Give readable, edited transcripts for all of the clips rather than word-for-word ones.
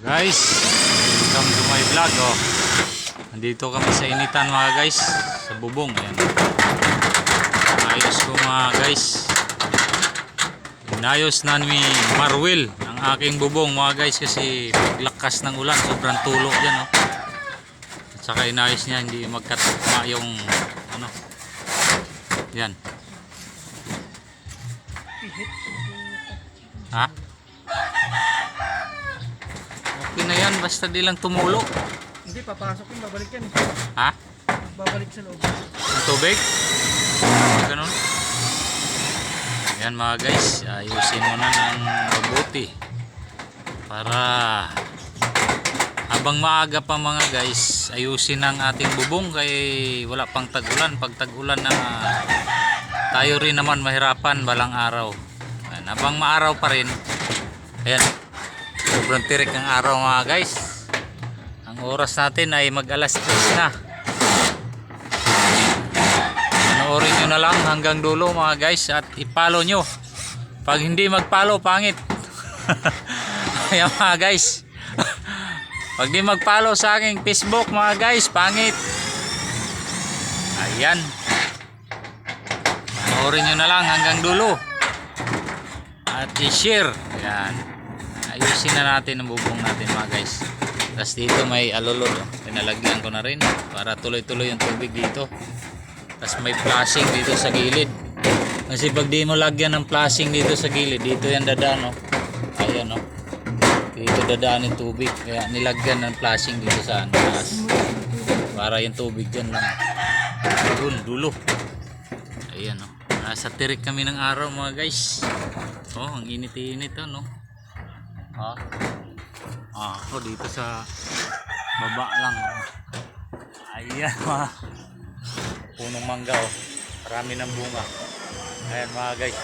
Guys, welcome to my vlog. Nandito kami sa initan mga guys, sa bubong. Ayan. Ayos ko mga guys. Inayos na ni Marwil ang aking bubong mga guys, kasi paglakas ng ulan sobrang tulo dyan. At saka inayos niya, hindi magkatugma yung ano. Yan. Ha? Okay na yan, basta di lang tumulo. Hindi, papasok yun, babalik yan. Ha? Babalik sa loob. Ang tubig? Ganun. Yan mga guys, ayusin mo na ng mabuti para habang maaga pa mga guys, ayusin ang ating bubong, kay wala pang tag-ulan. Pag tag-ulan na tayo rin naman mahirapan balang araw. Yan, habang maaraw pa rin, ayan, sobrang tirik ang araw mga guys. Ang oras natin ay mag alas 3 na. Panoorin nyo na lang hanggang dulo mga guys, at ipalo nyo. Pag hindi magpalo, pangit. Ayan mga guys. Pag di magpalo sa aking Facebook mga guys, pangit. Ayan. Panoorin nyo na lang hanggang dulo. At i-share. Ayan. Ayusin na natin ang bubong natin mga guys. Tapos dito may alulod. Pinalagyan ko na rin para tuloy-tuloy yung tubig dito. Tapos may flashing dito sa gilid. Kasi pag di mo lagyan ng flashing dito sa gilid, dito yan dadaan. Ayan o. Dito dadaan yung tubig. Kaya nilagyan ng flashing dito sa taas. Para yung tubig dyan lang. Doon, dulo. Ayan o. Nasa tirik kami ng araw mga guys. Oh, ang init-init no. Ako dito sa baba lang. Ayan mga punong mangga oh. Marami ng bunga. Ayan mga guys.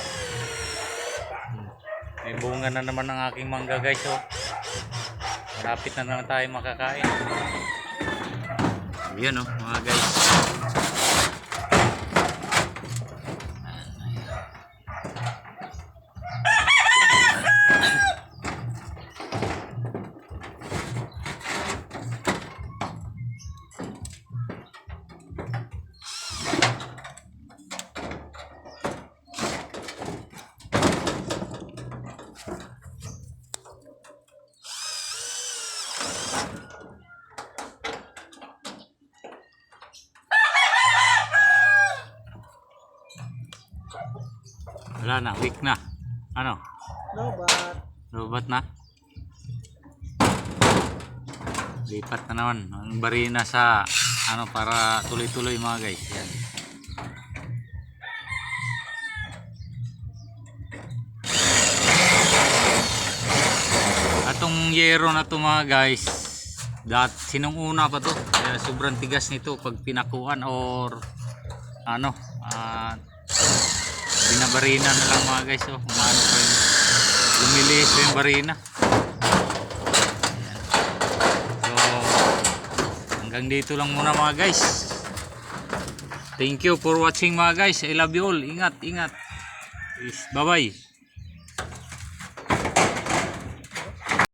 May bunga na naman ang aking mangga guys oh. Malapit na naman tayo makakain. Ayan oh mga guys. Wala na, weak na. Ano? Lobat na. Lipat na naman ang barina sa ano para tuloy-tuloy mga guys. Yan. Atong yero na to mga guys. Sinong una pa to? Kaya sobrang tigas nito pag pinakuan or ano, binabarina na lang mga guys oh. Umano pa yun, lumiliis yung barina. Ayan. So hanggang dito lang muna mga guys. Thank you for watching mga guys. I love you all. Ingat. Bye bye.